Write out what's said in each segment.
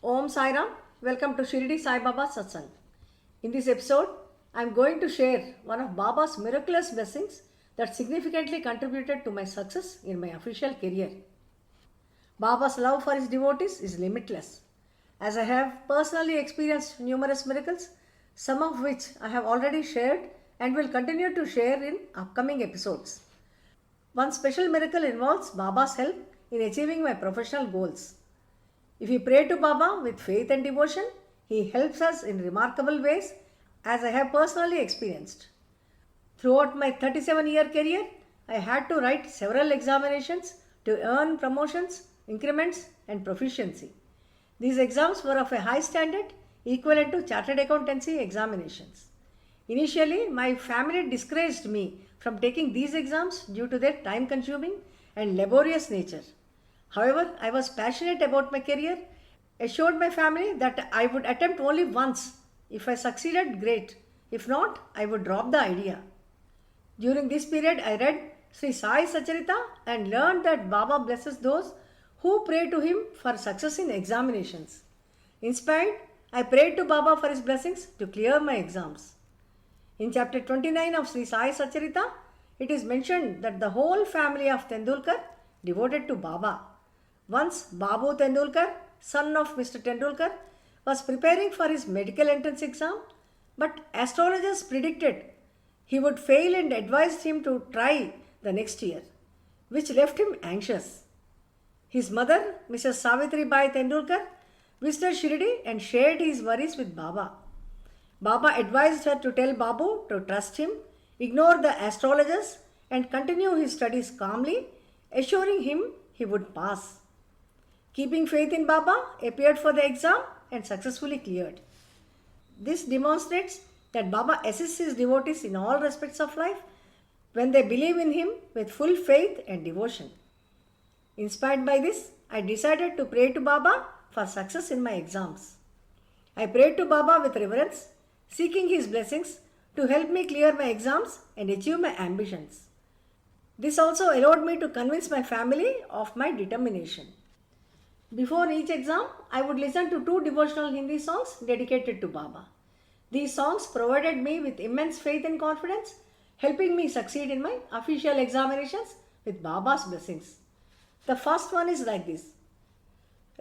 Om Sai Ram. Welcome to Shirdi Sai Baba Satsang. In this episode, I am going to share one of Baba's miraculous blessings that significantly contributed to my success in my official career. Baba's love for his devotees is limitless. As I have personally experienced numerous miracles, some of which I have already shared and will continue to share in upcoming episodes. One special miracle involves Baba's help in achieving my professional goals. If we pray to Baba with faith and devotion, he helps us in remarkable ways, as I have personally experienced. Throughout my 37-year career, I had to write several examinations to earn promotions, increments, and proficiency. These exams were of a high standard, equivalent to chartered accountancy examinations. Initially, my family discouraged me from taking these exams due to their time consuming and laborious nature. However, I was passionate about my career, assured my family that I would attempt only once. If I succeeded, great. If not, I would drop the idea. During this period, I read Sri Sai Sacharita and learned that Baba blesses those who pray to him for success in examinations. Inspired, I prayed to Baba for his blessings to clear my exams. In chapter 29 of Sri Sai Sacharita, it is mentioned that the whole family of Tendulkar devoted to Baba. Once Babu Tendulkar, son of Mr. Tendulkar, was preparing for his medical entrance exam, but astrologers predicted he would fail and advised him to try the next year, which left him anxious. His mother, Mrs. Savitri Bai Tendulkar, visited Shirdi and shared his worries with Baba. Baba advised her to tell Babu to trust him, ignore the astrologers, and continue his studies calmly, assuring him he would pass. Keeping faith in Baba, appeared for the exam and successfully cleared. This demonstrates that Baba assists his devotees in all respects of life when they believe in him with full faith and devotion. Inspired by this, I decided to pray to Baba for success in my exams. I prayed to Baba with reverence, seeking his blessings to help me clear my exams and achieve my ambitions. This also allowed me to convince my family of my determination. Before each exam, I would listen to two devotional Hindi songs dedicated to Baba. These songs provided me with immense faith and confidence, helping me succeed in my official examinations with Baba's blessings. The first one is like this.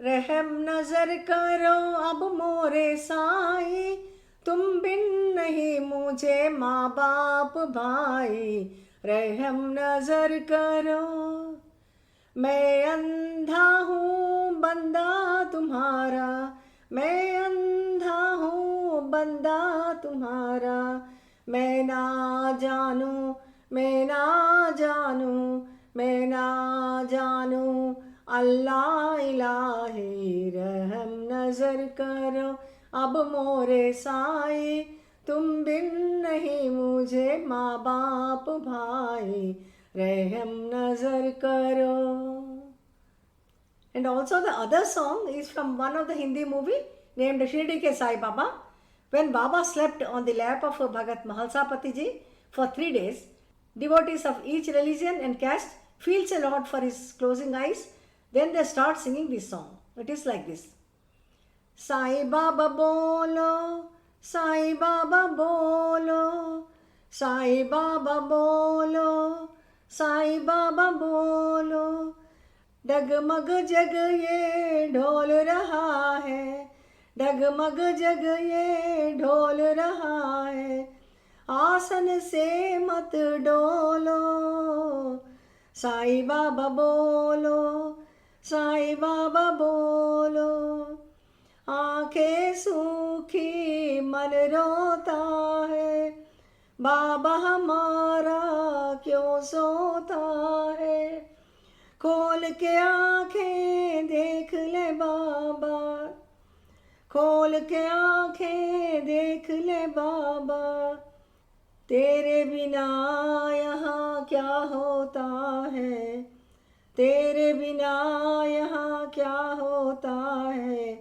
रहम नजर करो अब मोरे साई, तुम बिन नहीं मुझे माँ बाप भाई, रहम नजर करो। मैं अंधा हूँ बंदा तुम्हारा, मैं अंधा हूँ बंदा तुम्हारा, मैं ना जानूँ, मैं ना जानूँ, मैं ना जानूँ, अल्लाह इलाही रहम नजर करो अब मोरे साई, तुम बिन नहीं मुझे माँ बाप भाई, रहम nazar karo. And also the other song is from one of the Hindi movie named Shirdi Ke Sai Baba. When Baba slept on the lap of Bhagat Mahalsapati ji for 3 days, devotees of each religion and caste feels a lot for his closing eyes. Then they start singing this song. It is like this. Sai Baba bolo, Sai Baba bolo, Sai Baba bolo, Sai Baba बोलो, डगमग जग ये ढोल रहा है, डगमग जग ये ढोल रहा है, आसन से मत डोलो, साईं बाबा बोलो, साईं बाबा बोलो, आंखें सूखी मन रोता है, बाबा हमारा क्यों सोता है, खोल के आंखें देख ले बाबा, खोल के आंखें देख ले बाबा, तेरे बिना यहाँ क्या होता है, तेरे बिना यहाँ क्या होता है,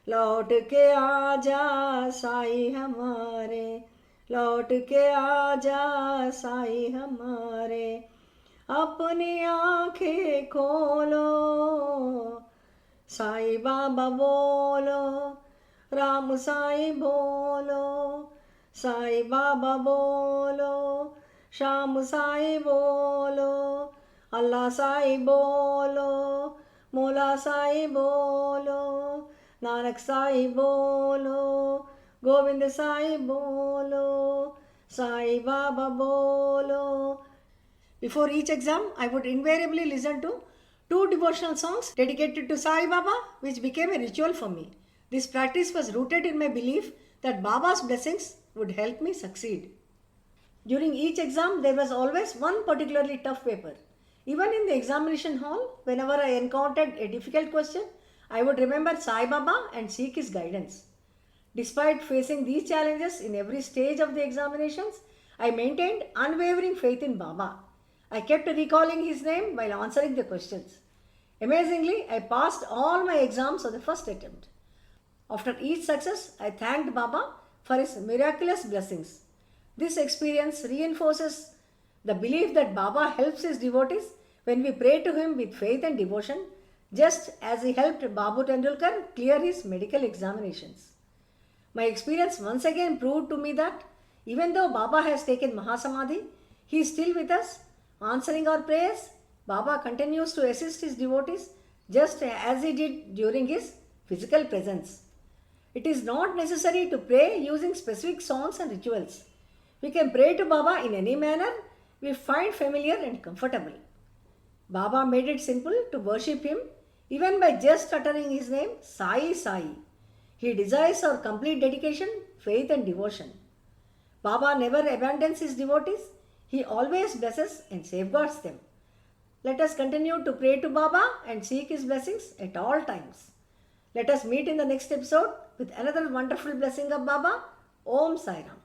लौट के आजा साईं हमारे, लौट के आजा साईं हमारे, अपनी आंखें खोलो, Sai Baba bolo, Ram Sai bolo, Sai Baba bolo, Sham Sai bolo, Allah Sai bolo, Mola Sai bolo, Nanak Sai bolo, Govind Sai bolo, Sai Baba bolo. Before each exam, I would invariably listen to two devotional songs dedicated to Sai Baba, which became a ritual for me. This practice was rooted in my belief that Baba's blessings would help me succeed. During each exam, there was always one particularly tough paper. Even in the examination hall, whenever I encountered a difficult question, I would remember Sai Baba and seek his guidance. Despite facing these challenges in every stage of the examinations, I maintained unwavering faith in Baba. I kept recalling his name while answering the questions. Amazingly, I passed all my exams on the first attempt. After each success, I thanked Baba for his miraculous blessings. This experience reinforces the belief that Baba helps his devotees when we pray to him with faith and devotion, just as he helped Babu Tendulkar clear his medical examinations. My experience once again proved to me that even though Baba has taken Mahasamadhi, he is still with us, answering our prayers. Baba continues to assist his devotees just as he did during his physical presence. It is not necessary to pray using specific songs and rituals. We can pray to Baba in any manner we find familiar and comfortable. Baba made it simple to worship him even by just uttering his name Sai Sai. He desires our complete dedication, faith, and devotion. Baba never abandons his devotees, he always blesses and safeguards them. Let us continue to pray to Baba and seek his blessings at all times. Let us meet in the next episode with another wonderful blessing of Baba. Om Sai Ram.